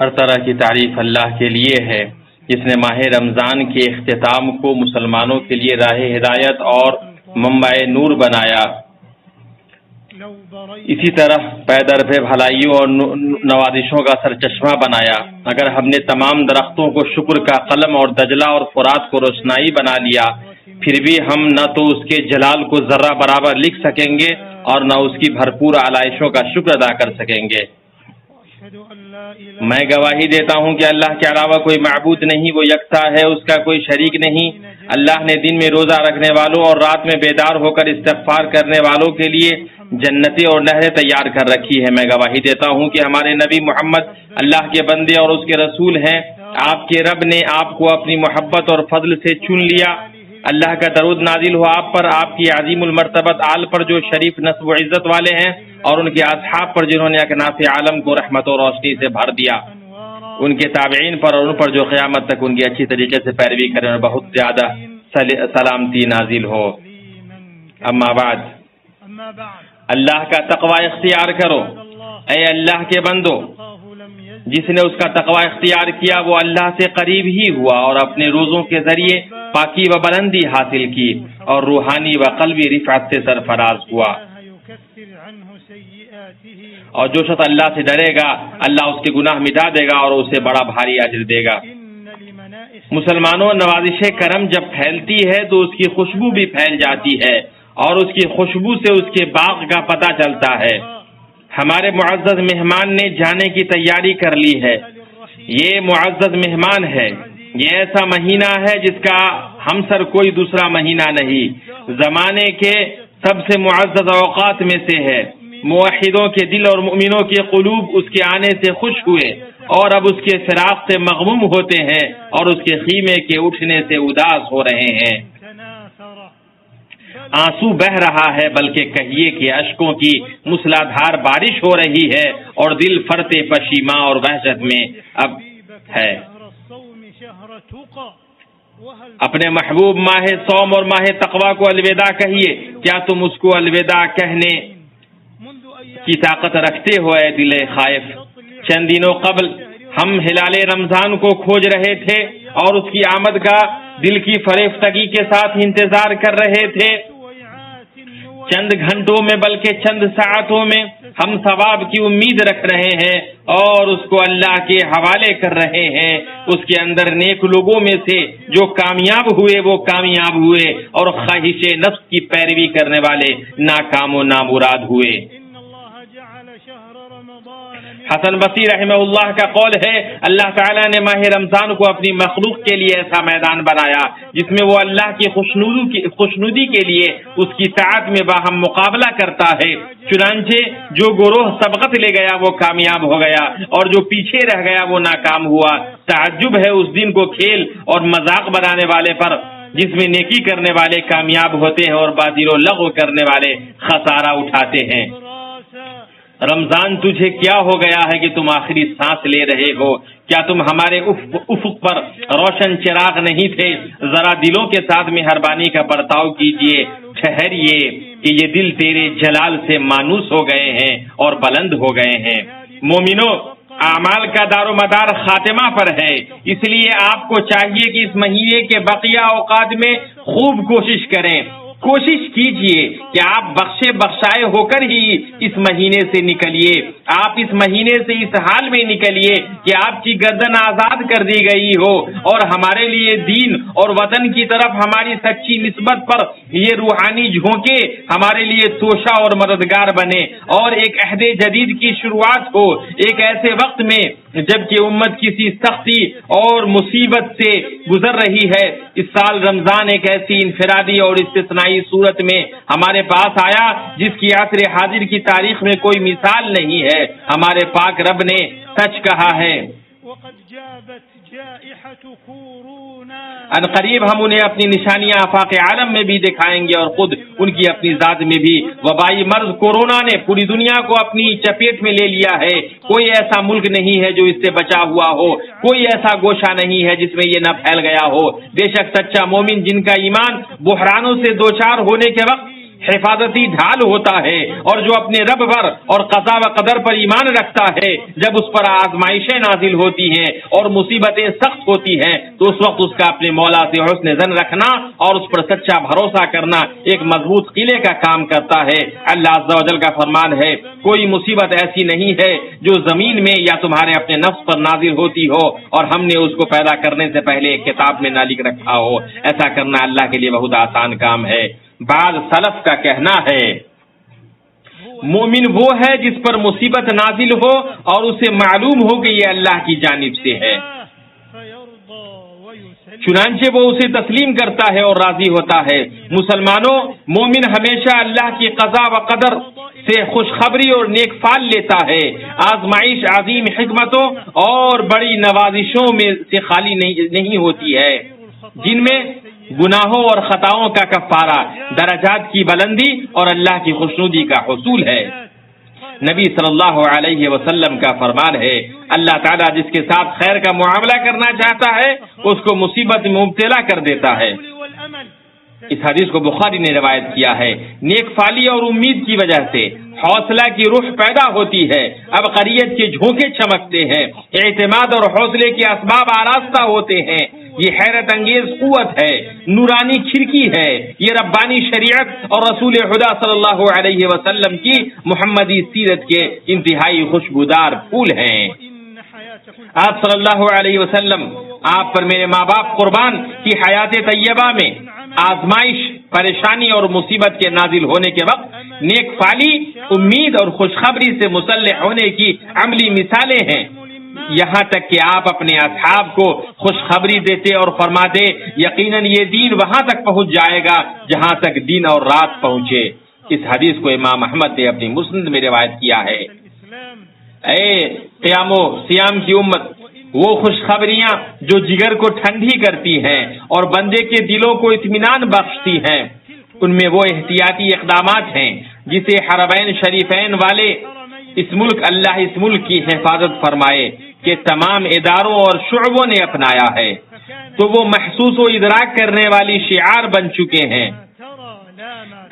ہر طرح کی تعریف اللہ کے لیے ہے جس نے ماہ رمضان کے اختتام کو مسلمانوں کے لیے راہ ہدایت اور منبع نور بنایا۔ اسی طرح پے در پہ بھلائیوں اور نوازشوں کا سرچشمہ بنایا۔ اگر ہم نے تمام درختوں کو شکر کا قلم اور دجلہ اور فرات کو روشنائی بنا لیا، پھر بھی ہم نہ تو اس کے جلال کو ذرہ برابر لکھ سکیں گے اور نہ اس کی بھرپور علائشوں کا شکر ادا کر سکیں گے۔ میں گواہی دیتا ہوں کہ اللہ کے علاوہ کوئی معبود نہیں، وہ یکتا ہے، اس کا کوئی شریک نہیں۔ اللہ نے دن میں روزہ رکھنے والوں اور رات میں بیدار ہو کر استغفار کرنے والوں کے لیے جنتیں اور نہریں تیار کر رکھی ہے۔ میں گواہی دیتا ہوں کہ ہمارے نبی محمد اللہ کے بندے اور اس کے رسول ہیں۔ آپ کے رب نے آپ کو اپنی محبت اور فضل سے چن لیا۔ اللہ کا درود نازل ہو آپ پر، آپ کی عظیم المرتبت آل پر جو شریف نسب و عزت والے ہیں، اور ان کے اصحاب پر جنہوں نے اکناف عالم کو رحمت و روشنی سے بھر دیا، ان کے تابعین پر اور ان پر جو قیامت تک ان کی اچھی طریقے سے پیروی کریں، اور بہت زیادہ سلامتی نازل ہو۔ اما بعد، اللہ کا تقوی اختیار کرو۔ اے اللہ کے بندو، جس نے اس کا تقوی اختیار کیا وہ اللہ سے قریب ہی ہوا اور اپنے روزوں کے ذریعے پاکی و بلندی حاصل کی اور روحانی و قلبی رفعت سے سرفراز ہوا۔ اور جو شخص اللہ سے ڈرے گا اللہ اس کے گناہ مٹا دے گا اور اسے بڑا بھاری اجر دے گا۔ مسلمانوں، نوازش کرم جب پھیلتی ہے تو اس کی خوشبو بھی پھیل جاتی ہے اور اس کی خوشبو سے اس کے باغ کا پتہ چلتا ہے۔ ہمارے معزز مہمان نے جانے کی تیاری کر لی ہے۔ یہ معزز مہمان ہے، یہ ایسا مہینہ ہے جس کا ہمسر کوئی دوسرا مہینہ نہیں، زمانے کے سب سے معزز اوقات میں سے ہے۔ موحدوں کے دل اور مومنوں کے قلوب اس کے آنے سے خوش ہوئے اور اب اس کے فراق سے مغموم ہوتے ہیں اور اس کے خیمے کے اٹھنے سے اداس ہو رہے ہیں۔ آنسو بہ رہا ہے، بلکہ کہیے کہ اشکوں کی موسلادھار بارش ہو رہی ہے اور دل فرتے پشیماں اور وحشت میں اب ہے۔ اپنے محبوب ماہ صوم اور ماہ تقوی کو الوداع کہیے۔ کیا تم اس کو الوداع کہنے کی طاقت رکھتے ہو اے دل خائف؟ چند دنوں قبل ہم ہلال رمضان کو کھوج رہے تھے اور اس کی آمد کا دل کی فریفتگی کے ساتھ انتظار کر رہے تھے۔ چند گھنٹوں میں بلکہ چند ساعتوں میں ہم ثواب کی امید رکھ رہے ہیں اور اس کو اللہ کے حوالے کر رہے ہیں۔ اس کے اندر نیک لوگوں میں سے جو کامیاب ہوئے وہ کامیاب ہوئے اور خواہش نفس کی پیروی کرنے والے ناکام و نامراد ہوئے۔ حسن بصری رحمہ اللہ کا قول ہے، اللہ تعالیٰ نے ماہ رمضان کو اپنی مخلوق کے لیے ایسا میدان بنایا جس میں وہ اللہ کی خوشنودی کے لیے اس کی طاعت میں باہم مقابلہ کرتا ہے۔ چنانچہ جو گروہ سبقت لے گیا وہ کامیاب ہو گیا اور جو پیچھے رہ گیا وہ ناکام ہوا۔ تعجب ہے اس دن کو کھیل اور مذاق بنانے والے پر جس میں نیکی کرنے والے کامیاب ہوتے ہیں اور باطل و لغو کرنے والے خسارہ اٹھاتے ہیں۔ رمضان تجھے کیا ہو گیا ہے کہ تم آخری سانس لے رہے ہو؟ کیا تم ہمارے افق پر روشن چراغ نہیں تھے؟ ذرا دلوں کے ساتھ مہربانی کا برتاؤ کیجیے، ٹھہریے کہ یہ دل تیرے جلال سے مانوس ہو گئے ہیں اور بلند ہو گئے ہیں۔ مومنوں، اعمال کا دار و مدار خاتمہ پر ہے، اس لیے آپ کو چاہیے کہ اس مہینے کے بقیہ اوقات میں خوب کوشش کریں۔ کوشش کیجئے کہ آپ بخشائے ہو کر ہی اس مہینے سے نکلیے۔ آپ اس مہینے سے اس حال میں نکلیے کہ آپ کی گردن آزاد کر دی گئی ہو اور ہمارے لیے دین اور وطن کی طرف ہماری سچی نسبت پر یہ روحانی جھونکے ہمارے لیے توشہ اور مددگار بنے اور ایک عہد جدید کی شروعات ہو، ایک ایسے وقت میں جبکہ امت کسی سختی اور مصیبت سے گزر رہی ہے۔ اس سال رمضان ایک ایسی انفرادی اور استثنائی صورت میں ہمارے پاس آیا جس کی عصر حاضر کی تاریخ میں کوئی مثال نہیں ہے۔ ہمارے پاک رب نے سچ کہا ہے، ان قریب ہم انہیں اپنی نشانیاں آفاق عالم میں بھی دکھائیں گے اور خود ان کی اپنی ذات میں بھی۔ وبائی مرض کورونا نے پوری دنیا کو اپنی چپیٹ میں لے لیا ہے۔ کوئی ایسا ملک نہیں ہے جو اس سے بچا ہوا ہو، کوئی ایسا گوشہ نہیں ہے جس میں یہ نہ پھیل گیا ہو۔ بے شک سچا مومن جن کا ایمان بحرانوں سے دوچار ہونے کے وقت حفاظتی ڈھال ہوتا ہے، اور جو اپنے رب پر اور قضا و قدر پر ایمان رکھتا ہے، جب اس پر آزمائشیں نازل ہوتی ہیں اور مصیبتیں سخت ہوتی ہیں تو اس وقت اس کا اپنے مولا سے حسن ظن رکھنا اور اس پر سچا بھروسہ کرنا ایک مضبوط قلعے کا کام کرتا ہے۔ اللہ عز و جل کا فرمان ہے، کوئی مصیبت ایسی نہیں ہے جو زمین میں یا تمہارے اپنے نفس پر نازل ہوتی ہو اور ہم نے اس کو پیدا کرنے سے پہلے ایک کتاب میں نہ لکھ رکھا ہو۔ ایسا کرنا اللہ کے لیے بہت آسان کام ہے۔ بعض سلف کا کہنا ہے، مومن وہ ہے جس پر مصیبت نازل ہو اور اسے معلوم ہو کہ یہ اللہ کی جانب سے ہے، چنانچہ وہ اسے تسلیم کرتا ہے اور راضی ہوتا ہے۔ مسلمانوں، مومن ہمیشہ اللہ کی قضا و قدر سے خوشخبری اور نیک فال لیتا ہے۔ آزمائش عظیم حکمتوں اور بڑی نوازشوں میں سے خالی نہیں ہوتی ہے، جن میں گناہوں اور خطاؤں کا کفارہ، درجات کی بلندی اور اللہ کی خوشنودی کا حصول ہے۔ نبی صلی اللہ علیہ وسلم کا فرمان ہے، اللہ تعالیٰ جس کے ساتھ خیر کا معاملہ کرنا چاہتا ہے اس کو مصیبت میں مبتلا کر دیتا ہے۔ اس حدیث کو بخاری نے روایت کیا ہے۔ نیک فالی اور امید کی وجہ سے حوصلہ کی روح پیدا ہوتی ہے، عبقریت کے جھونکے چمکتے ہیں، اعتماد اور حوصلے کے اسباب آراستہ ہوتے ہیں۔ یہ حیرت انگیز قوت ہے، نورانی کھڑکی ہے۔ یہ ربانی شریعت اور رسول خدا صلی اللہ علیہ وسلم کی محمدی سیرت کے انتہائی خوشبودار پھول ہیں۔ آپ صلی اللہ علیہ وسلم، آپ پر میرے ماں باپ قربان، کی حیات طیبہ میں آزمائش، پریشانی اور مصیبت کے نازل ہونے کے وقت نیک فالی، امید اور خوشخبری سے مسلح ہونے کی عملی مثالیں ہیں، یہاں تک کہ آپ اپنے اصحاب کو خوشخبری دیتے اور فرماتے، یقیناً یہ دین وہاں تک پہنچ جائے گا جہاں تک دن اور رات پہنچے۔ اس حدیث کو امام احمد نے اپنی مسند میں روایت کیا ہے۔ اے قیام و سیام کی امت، وہ خوشخبریاں جو جگر کو ٹھنڈی کرتی ہیں اور بندے کے دلوں کو اطمینان بخشتی ہیں، ان میں وہ احتیاطی اقدامات ہیں جسے حرمین شریفین والے اس ملک کی حفاظت فرمائے کہ تمام اداروں اور شعبوں نے اپنایا ہے، تو وہ محسوس و ادراک کرنے والی شعار بن چکے ہیں۔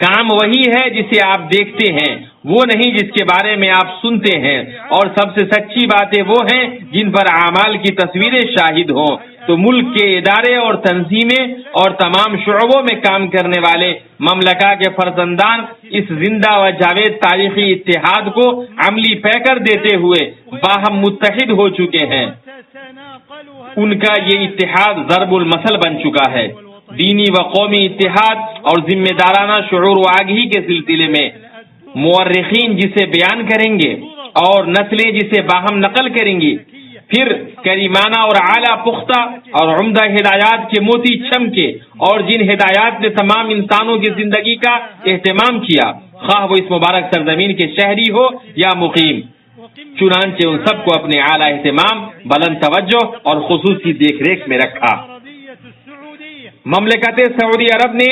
کام وہی ہے جسے آپ دیکھتے ہیں، وہ نہیں جس کے بارے میں آپ سنتے ہیں، اور سب سے سچی باتیں وہ ہیں جن پر اعمال کی تصویریں شاہد ہوں۔ تو ملک کے ادارے اور تنظیمیں اور تمام شعبوں میں کام کرنے والے مملکہ کے فرزندان اس زندہ و جاوید تاریخی اتحاد کو عملی پیکر دیتے ہوئے باہم متحد ہو چکے ہیں۔ ان کا یہ اتحاد ضرب المثل بن چکا ہے۔ دینی و قومی اتحاد اور ذمہ دارانہ شعور و آگہی کے سلسلے میں مورخین جسے بیان کریں گے اور نسلیں جسے باہم نقل کریں گی، پھر کریمانہ اور اعلیٰ پختہ اور عمدہ ہدایات کے موتی چمکے، اور جن ہدایات نے تمام انسانوں کی زندگی کا اہتمام کیا، خواہ وہ اس مبارک سرزمین کے شہری ہو یا مقیم، چنانچہ ان سب کو اپنے اعلیٰ اہتمام، بلند توجہ اور خصوصی دیکھ ریکھ میں رکھا۔ مملکت سعودی عرب نے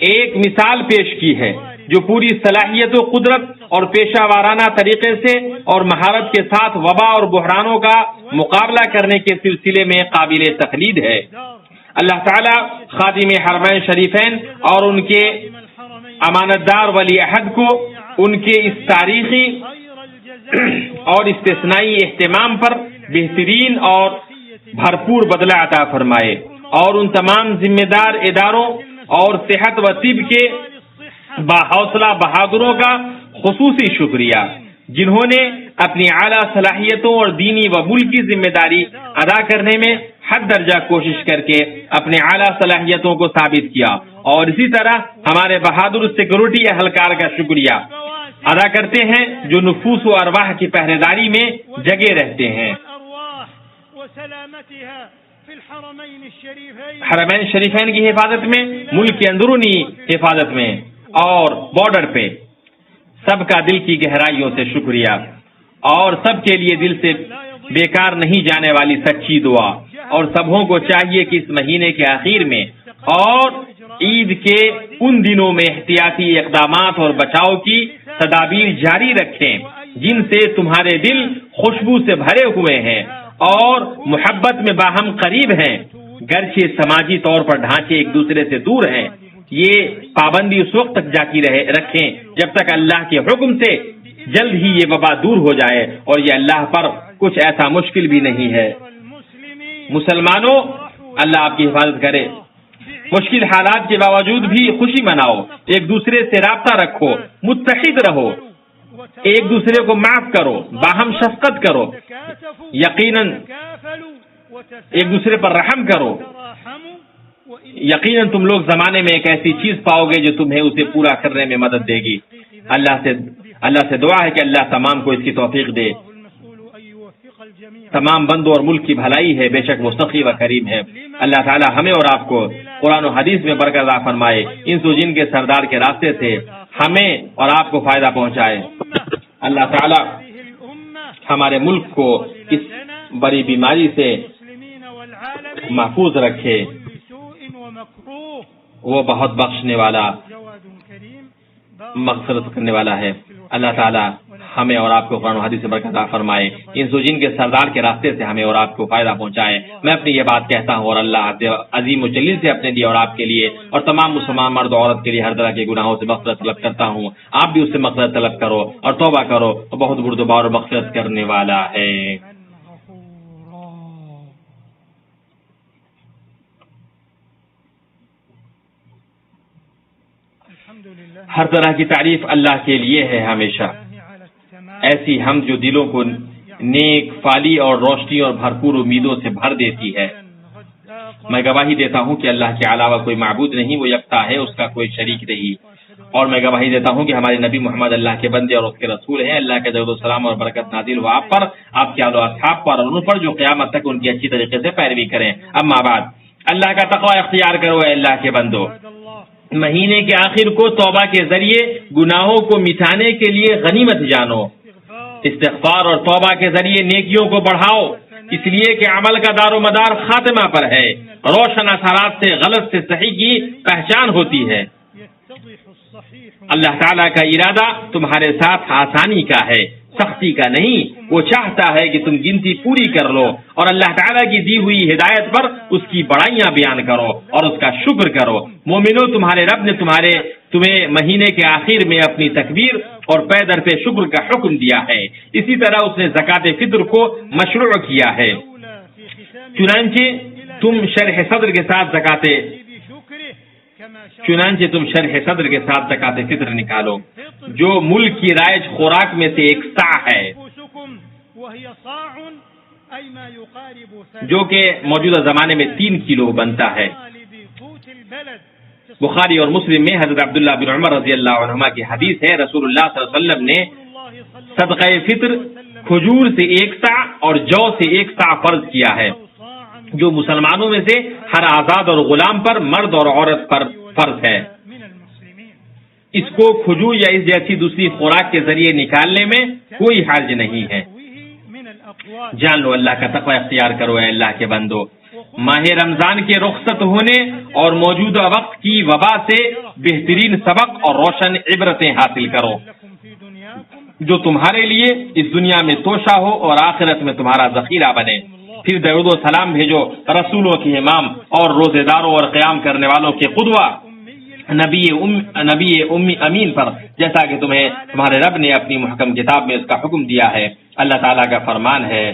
ایک مثال پیش کی ہے جو پوری صلاحیت و قدرت اور پیشہ وارانہ طریقے سے اور مہارت کے ساتھ وبا اور بحرانوں کا مقابلہ کرنے کے سلسلے میں قابل تقلید ہے۔ اللہ تعالی خادم حرمین شریفین اور ان کے امانت دار ولی عہد کو ان کے اس تاریخی اور استثنائی اہتمام پر بہترین اور بھرپور بدلہ عطا فرمائے، اور ان تمام ذمہ دار اداروں اور صحت و طب کے باحوصلہ بہادروں کا خصوصی شکریہ، جنہوں نے اپنی اعلیٰ صلاحیتوں اور دینی و ملکی ذمہ داری ادا کرنے میں حد درجہ کوشش کر کے اپنے اعلیٰ صلاحیتوں کو ثابت کیا، اور اسی طرح ہمارے بہادر سیکورٹی اہلکار کا شکریہ ادا کرتے ہیں جو نفوس و ارواح کی پہرے داری میں جگے رہتے ہیں۔ حرمین شریفین کی حفاظت میں، ملک کی اندرونی حفاظت میں اور بارڈر پہ سب کا دل کی گہرائیوں سے شکریہ، اور سب کے لیے دل سے بیکار نہیں جانے والی سچی دعا، اور سبوں کو چاہیے کہ اس مہینے کے آخر میں اور عید کے ان دنوں میں احتیاطی اقدامات اور بچاؤ کی تدابیر جاری رکھیں جن سے تمہارے دل خوشبو سے بھرے ہوئے ہیں اور محبت میں باہم قریب ہیں، گرچہ سماجی طور پر ڈھانچے ایک دوسرے سے دور ہیں۔ یہ پابندی اس وقت تک جاری رکھیں جب تک اللہ کے حکم سے جلد ہی یہ وبا دور ہو جائے، اور یہ اللہ پر کچھ ایسا مشکل بھی نہیں ہے۔ مسلمانوں، اللہ آپ کی حفاظت کرے۔ مشکل حالات کے باوجود بھی خوشی مناؤ، ایک دوسرے سے رابطہ رکھو، متحد رہو، ایک دوسرے کو معاف کرو، باہم شفقت کرو، یقیناً ایک دوسرے پر رحم کرو۔ یقیناً تم لوگ زمانے میں ایک ایسی چیز پاؤ گے جو تمہیں اسے پورا کرنے میں مدد دے گی۔ اللہ سے دعا ہے کہ اللہ تمام کو اس کی توفیق دے۔ تمام بندوں اور ملک کی بھلائی ہے، بے شک وہ سخی و کریم ہے۔ اللہ تعالی ہمیں اور آپ کو قرآن و حدیث میں برکت عطا فرمائے، انس و جن کے سردار کے راستے سے ہمیں اور آپ کو فائدہ پہنچائے۔ اللہ تعالی ہمارے ملک کو اس بڑی بیماری سے محفوظ رکھے، وہ بہت بخشنے والا، مغفرت کرنے والا ہے۔ اللہ تعالی ہمیں اور آپ کو قرآن و حدیث سے برکت عطا فرمائے، انس و جن کے سردار کے راستے سے ہمیں اور آپ کو فائدہ پہنچائے۔ میں اپنی یہ بات کہتا ہوں اور اللہ عظیم و جلیل سے اپنے لیے اور آپ کے لیے اور تمام مسلمان مرد و عورت کے لیے ہر طرح کے گناہوں سے مغفرت طلب کرتا ہوں۔ آپ بھی اس سے مغفرت طلب کرو اور توبہ کرو، وہ بہت بردبار اور مغفرت کرنے والا ہے۔ ہر طرح کی تعریف اللہ کے لیے ہے ہمیشہ، ایسی حمد جو دلوں کو نیک فالی اور روشنی اور بھرپور امیدوں سے بھر دیتی ہے۔ میں گواہی دیتا ہوں کہ اللہ کے علاوہ کوئی معبود نہیں، وہ یکتا ہے، اس کا کوئی شریک نہیں، اور میں گواہی دیتا ہوں کہ ہمارے نبی محمد اللہ کے بندے اور اس کے رسول ہیں۔ اللہ کے درود و سلام اور برکت نازل ہو آپ پر، آپ کے آل و اصحاب پر اور ان پر جو قیامت تک ان کی اچھی طریقے سے پیروی کریں۔ اما بعد، اللہ کا تقوی اختیار کرو اے اللہ کے بندو۔ مہینے کے آخر کو توبہ کے ذریعے گناہوں کو مٹانے کے لیے غنیمت جانو، استغفار اور توبہ کے ذریعے نیکیوں کو بڑھاؤ، اس لیے کہ عمل کا دار و مدار خاتمہ پر ہے۔ روشن اثرات سے غلط سے صحیح کی پہچان ہوتی ہے۔ اللہ تعالیٰ کا ارادہ تمہارے ساتھ آسانی کا ہے، سختی کا نہیں۔ وہ چاہتا ہے کہ تم گنتی پوری کر لو اور اللہ تعالیٰ کی دی ہوئی ہدایت پر اس کی بڑائیاں بیان کرو اور اس کا شکر کرو۔ مومنو، تمہارے رب نے تمہیں مہینے کے آخر میں اپنی تکبیر اور پے در پہ شکر کا حکم دیا ہے۔ اسی طرح اس نے زکوٰۃ فطر کو مشروع کیا ہے۔ چنانچہ تم شرح صدر کے ساتھ زکوٰۃ فطر نکالو، جو ملک کی رائج خوراک میں سے ایک صاع ہے، جو کہ موجودہ زمانے میں 3 کلو بنتا ہے۔ بخاری اور مسلم میں حضرت عبداللہ بن عمر رضی اللہ عنہما کی حدیث ہے، رسول اللہ صلی اللہ علیہ وسلم نے صدقہ فطر کھجور سے 1 صاع اور جو سے 1 صاع فرض کیا ہے، جو مسلمانوں میں سے ہر آزاد اور غلام پر، مرد اور عورت پر فرض ہے۔ اس کو کھجور یا اس جیسی دوسری خوراک کے ذریعے نکالنے میں کوئی حرج نہیں ہے۔ جان لو، اللہ کا تقوی اختیار کرو اے اللہ کے بندو۔ ماہ رمضان کے رخصت ہونے اور موجودہ وقت کی وبا سے بہترین سبق اور روشن عبرتیں حاصل کرو، جو تمہارے لیے اس دنیا میں توشہ ہو اور آخرت میں تمہارا ذخیرہ بنے۔ پھر درود و سلام بھیجو رسولوں کے امام اور روزے داروں اور قیام کرنے والوں کے قدوہ نبی امین پر، جیسا کہ تمہارے رب نے اپنی محکم کتاب میں اس کا حکم دیا ہے۔ اللہ تعالیٰ کا فرمان ہے،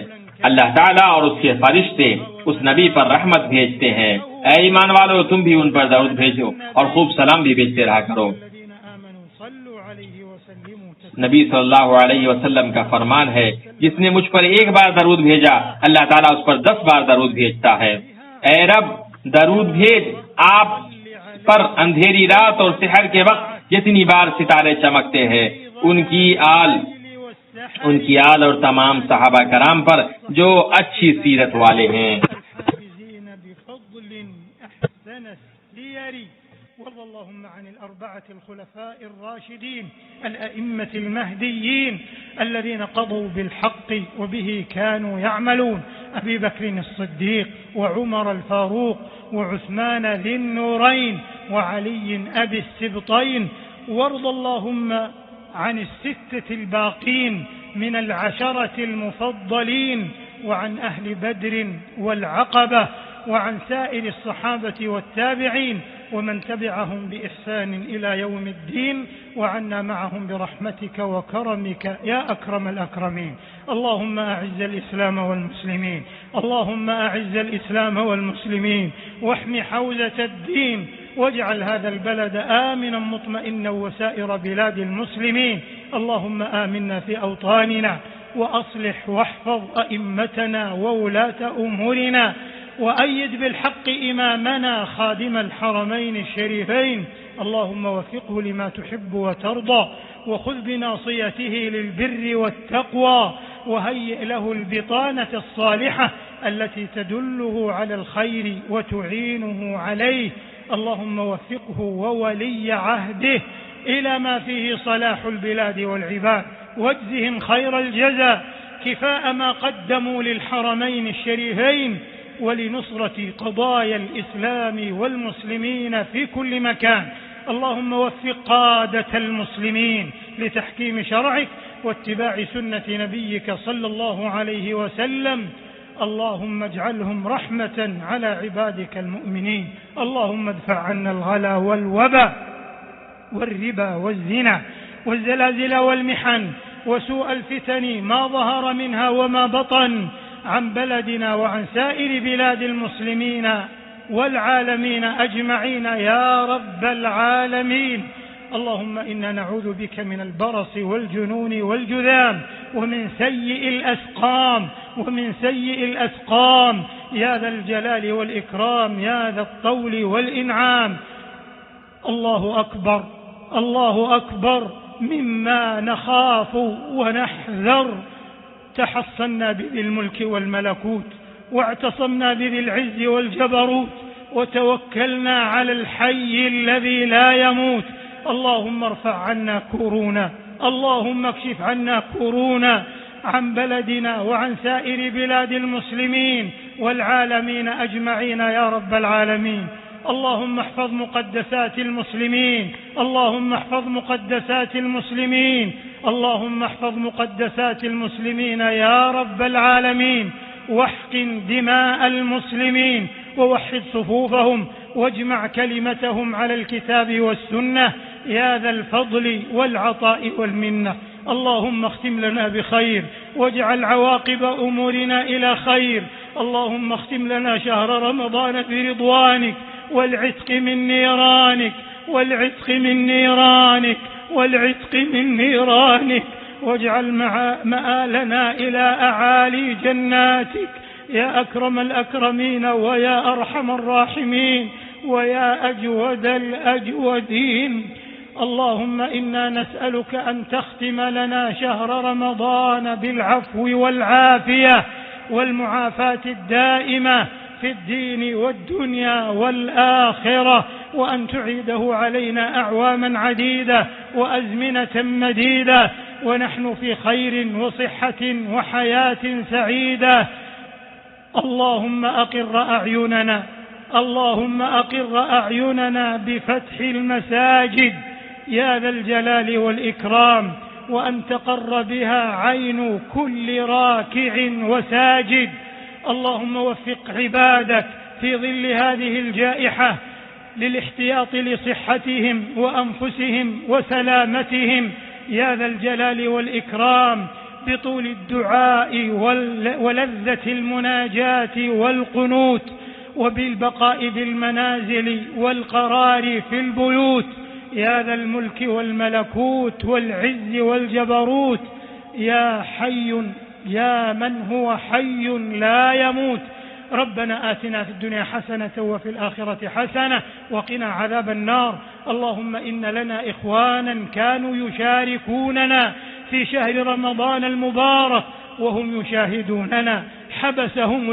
اللہ تعالیٰ اور اس کے فرشتے اس نبی پر رحمت بھیجتے ہیں۔ اے ایمان والو، تم بھی ان پر درود بھیجو اور خوب سلام بھی بھیجتے رہا کرو۔ نبی صلی اللہ علیہ وسلم کا فرمان ہے، جس نے مجھ پر 1 بار درود بھیجا، اللہ تعالیٰ اس پر 10 بار درود بھیجتا ہے۔ اے رب، درود بھیج آپ پر اندھیری رات اور سحر کے وقت جتنی بار ستارے چمکتے ہیں، ان کی آل اور تمام صحابہ کرام پر جو اچھی سیرت والے ہیں۔ وارض اللهم عن الأربعة الخلفاء الراشدين الأئمة المهديين الذين قضوا بالحق وبه كانوا يعملون، أبي بكر الصديق وعمر الفاروق وعثمان ذي النورين وعلي أبي السبطين. وارض اللهم عن 6 الباقين من 10 المفضلين، وعن أهل بدر والعقبة، وعن سائر الصحابة والتابعين ومن تبعهم بإحسان إلى يوم الدين، وعنا معهم برحمتك وكرمك يا أكرم الأكرمين. اللهم أعز الإسلام والمسلمين، اللهم أعز الإسلام والمسلمين، واحم حوزة الدين، واجعل هذا البلد آمنا مطمئنا وسائر بلاد المسلمين. اللهم آمنا في أوطاننا، وأصلح واحفظ أئمتنا وولاة أمورنا، وأيد بالحق إمامنا خادم الحرمين الشريفين. اللهم وفقه لما تحب وترضى، وخذ بناصيته للبر والتقوى، وهيئ له البطانة الصالحة التي تدله على الخير وتعينه عليه. اللهم وفقه وولي عهده إلى ما فيه صلاح البلاد والعباد، واجزهم خير الجزاء كفاء ما قدموا للحرمين الشريفين ولنصرة قضايا الإسلام والمسلمين في كل مكان. اللهم وفق قادة المسلمين لتحكيم شرعك واتباع سنة نبيك صلى الله عليه وسلم. اللهم اجعلهم رحمة على عبادك المؤمنين. اللهم ادفع عنا الغلا والوبا والربا والزنا والزلازل والمحن وسوء الفتن ما ظهر منها وما بطن عن بلدنا وعن سائر بلاد المسلمين والعالمين أجمعين يا رب العالمين. اللهم إنا نعوذ بك من البرص والجنون والجذام ومن سيء الأسقام يا ذا الجلال والإكرام يا ذا الطول والإنعام. الله أكبر، الله أكبر مما نخاف ونحذر. تحصنا بذي الملك والملكوت، واعتصمنا بذي العز والجبروت، وتوكلنا على الحي الذي لا يموت. اللهم ارفع عنا كورونا، اللهم اكشف عنا كورونا عن بلدنا وعن سائر بلاد المسلمين والعالمين أجمعين يا رب العالمين. اللهم احفظ مقدسات المسلمين، اللهم احفظ مقدسات المسلمين، اللهم احفظ مقدسات المسلمين يا رب العالمين. واحقن دماء المسلمين ووحد صفوفهم واجمع كلمتهم على الكتاب والسنة يا ذا الفضل والعطاء والمنة. اللهم اختم لنا بخير واجعل عواقب أمورنا إلى خير. اللهم اختم لنا شهر رمضان برضوانك والعتق من نيرانك، والعتق من نيرانك، والعتق من نيرانك، واجعل مآلنا إلى أعالي جناتك يا أكرم الأكرمين ويا أرحم الراحمين ويا أجود الأجودين. اللهم إنا نسألك أن تختم لنا شهر رمضان بالعفو والعافية والمعافاة الدائمة في الدين والدنيا والآخرة، وأن تعيده علينا أعواما عديدة وأزمنة مديدة ونحن في خير وصحة وحياة سعيدة. اللهم أقر أعيننا، اللهم أقر أعيننا بفتح المساجد يا ذا الجلال والإكرام، وأن تقر بها عين كل راكع وساجد. اللهم وفق عبادك في ظل هذه الجائحة للاحتياط لصحتهم وأنفسهم وسلامتهم يا ذا الجلال والإكرام، بطول الدعاء ولذة المناجاة والقنوت، وبالبقاء بالمنازل والقرار في البيوت يا ذا الملك والملكوت والعز والجبروت. يا حي يا من هو حي لا يموت. ربنا آتنا في الدنيا حسنة وفي الآخرة حسنة وقنا عذاب النار. اللهم إن لنا إخوانا كانوا يشاركوننا في شهر رمضان المبارك وهم يشاهدوننا، حبسهم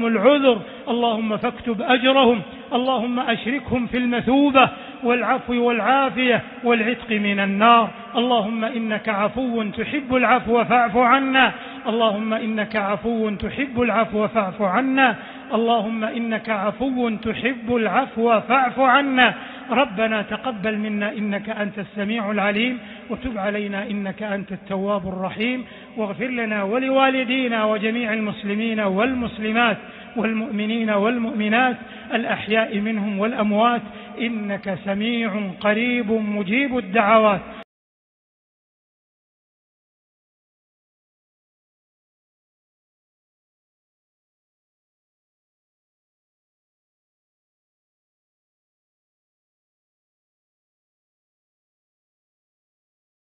العذر، اللهم فاكتب أجرهم، اللهم أشركهم في المثوبة والعفو والعافية والعتق من النار. اللهم إنك عفو تحب العفو فاعف عنا، اللهم إنك عفو تحب العفو فاعف عنا، اللهم إنك عفو تحب العفو فاعف عنا. ربنا تقبل منا إنك أنت السميع العليم، وتب علينا إنك أنت التواب الرحيم، واغفر لنا ولوالدينا وجميع المسلمين والمسلمات والمؤمنين والمؤمنات الأحياء منهم والأموات، إنك سميع قريب مجيب الدعوات.